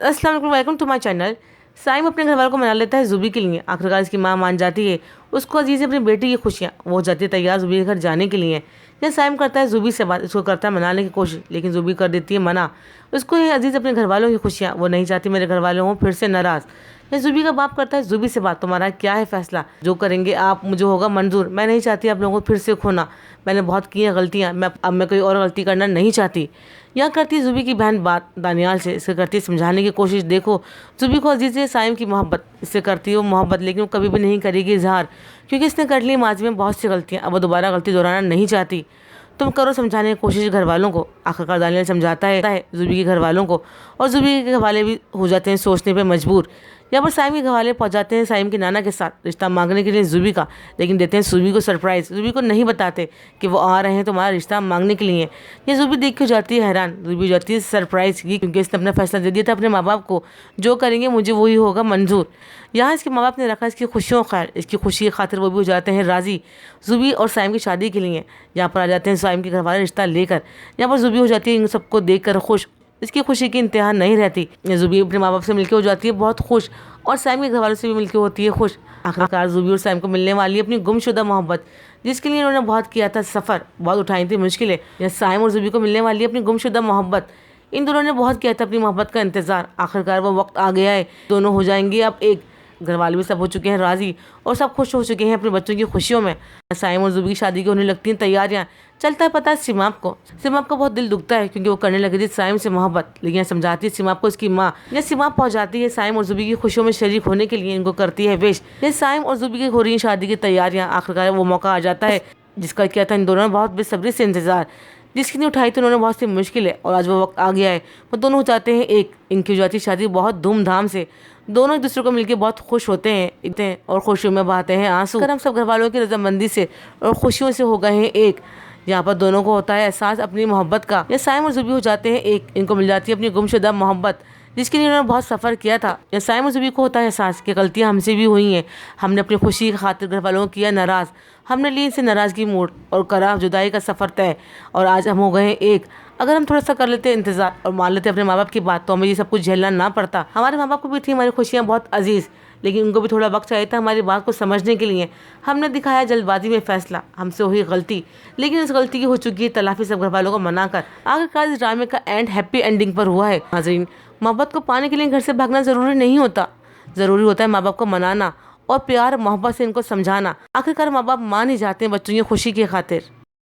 अस्सलाम वालेकुम, welcome to my channel. Saim अपने घर वालों को मना लेता है ज़ुबी के लिए। आखिरकार इसकी मां मान जाती है। उसको अजीज़ अपनी बेटी की खुशियाँ, वो हो जाती है तैयार ज़ुबी के घर जाने के लिए। यह साइम करता है ज़ुबी से बात, इसको करता है मनाने की कोशिश, लेकिन ज़ुबी कर देती है मना। उसको ये अजीज़ अपने घर वालों की खुशियाँ, वो नहीं चाहती मेरे घर वाले हों फिर से नाराज़। यह ज़ुबी का बाप करता है ज़ुबी से बात, तुम्हारा क्या है फैसला, जो करेंगे आप मुझे होगा मंजूर। मैं नहीं चाहती आप लोगों को फिर से खोना, मैंने बहुत की हैं गलतियाँ, अब मैं कोई और गलती करना नहीं चाहती। यह करती है ज़ुबी की बहन बात दानियाल से, इसे करती है समझाने की कोशिश। देखो ज़ुबी को अजीज़ है साइम की मोहब्बत, इससे करती है वो मोहब्बत, लेकिन वो कभी भी नहीं करेगी इजहार, क्योंकि इसने कर ली माजी में बहुत सी गलतियाँ, अब वो दोबारा गलती दोहराना नहीं चाहती। तुम करो समझाने की कोशिश घर वालों को। आखिरकार दानियाल समझाता है ज़ुबी के घर वालों को, और ज़ुबी के घर वाले भी हो जाते हैं सोचने पर मजबूर। यहाँ पर साइम के घर वाले पहुँच जाते हैं साइम के नाना के साथ रिश्ता मांगने के लिए ज़ुबी का, लेकिन देते हैं ज़ुबी को सरप्राइज़। ज़ुबी को नहीं बताते कि वो आ रहे हैं तुम्हारा रिश्ता मांगने के लिए। ये ज़ुबी देख के हो जाती है हैरान, ज़ुबी हो जाती है सरप्राइज़ की, क्योंकि इसने अपना फैसला दे दिया था अपने माँ बाप को, जो करेंगे मुझे वही होगा मंजूर। यहाँ इसके माँ बाप ने रखा इसकी खुशियों खैर, इसकी खुशी की खातिर वो भी हो जाते हैं राज़ी ज़ुबी और साइम की शादी के लिए। यहाँ पर आ जाते हैं साइम के घर वाले रिश्ता लेकर। यहाँ पर ज़ुबी हो जाती है इन सबको देख कर खुश, इसकी खुशी की इंतहा नहीं रहती। ज़ुबी अपने माँ बाप से मिलकर हो जाती है बहुत खुश, और साइम के घर वालों से भी मिलकर होती है खुश। आखिरकार ज़ुबी और साइम को मिलने वाली है अपनी गुमशुदा मोहब्बत, जिसके लिए उन्होंने बहुत किया था सफ़र, बहुत उठाई थी मुश्किलें। यह साइम और ज़ुबी को मिलने वाली है अपनी गुमशुदा मोहब्बत। इन दोनों ने बहुत किया था अपनी मोहब्बत का इंतज़ार। आखिरकार वो वक्त आ गया है, दोनों हो जाएंगे अब एक। घर वाले भी सब हो चुके हैं राज़ी, और सब खुश हो चुके हैं अपने बच्चों की खुशियों में। साइम और ज़ुबी की शादी की होने लगती हैं तैयारियां। चलता है पता है सिमाप को, सिमाप का बहुत दिल दुखता है, क्योंकि वो करने लगी थी साइम से मोहब्बत, लेकिन समझाती है सिमाप को इसकी माँ। यह सिमाप पहुंच जाती है साइम और ज़ुबी की खुशियों में शरीक होने के लिए, इनको करती है विश। ये साइम और ज़ुबी की हो रही शादी की तैयारियां। आखिरकार वो मौका आ जाता है जिसका किया था इन दोनों ने बहुत बेसब्री से इंतजार, जिसकी नहीं उठाई थी उन्होंने बहुत सी मुश्किलें, और आज वो वक्त आ गया है। वो दोनों हो जाते हैं एक। इनकी हो जाती है शादी बहुत धूमधाम से, दोनों एक दूसरे को मिलकर बहुत खुश होते हैं इतने, और खुशियों में बहाते हैं आंसू। हम सब घर वालों की रजामंदी से और खुशियों से हो गए हैं एक। यहाँ पर दोनों को होता है एहसास अपनी मोहब्बत का। ये साइम और ज़ुबी हो जाते हैं एक, इनको मिल जाती है अपनी गुमशुदा मोहब्बत, जिसके लिए उन्होंने बहुत सफ़र किया था। या साइम और ज़ुबी को होता है एहसास कि गलतियाँ हमसे भी हुई हैं, हमने अपनी खुशी की खातिर घर वालों को किया नाराज़, हमने ली इनसे नाराज़गी मोड़ और करा जुदाई का सफ़र तय, और आज हम हो गए हैं एक। अगर हम थोड़ा सा कर लेते इंतज़ार और मान लेते अपने माँ बाप की बात, तो हमें ये सब कुछ झेलना ना पड़ता। हमारे माँ बाप को भी थी हमारी खुशियाँ बहुत अजीज़, लेकिन उनको भी थोड़ा वक्त चाहिए था हमारी बात को समझने के लिए। हमने दिखाया जल्दबाजी में फैसला, हमसे हुई गलती, लेकिन इस गलती की हो चुकी है तलाफी सब घर वालों को मनाकर। आखिरकार इस ड्रामे का एंड हैप्पी एंडिंग पर हुआ है। नाज़रीन, मोहब्बत को पाने के लिए घर से भागना ज़रूरी नहीं होता, ज़रूरी होता है माँ बाप को मनाना और प्यार मोहब्बत से इनको समझाना। आखिरकार माँ बाप मान ही जाते हैं बच्चों की खुशी की खातिर।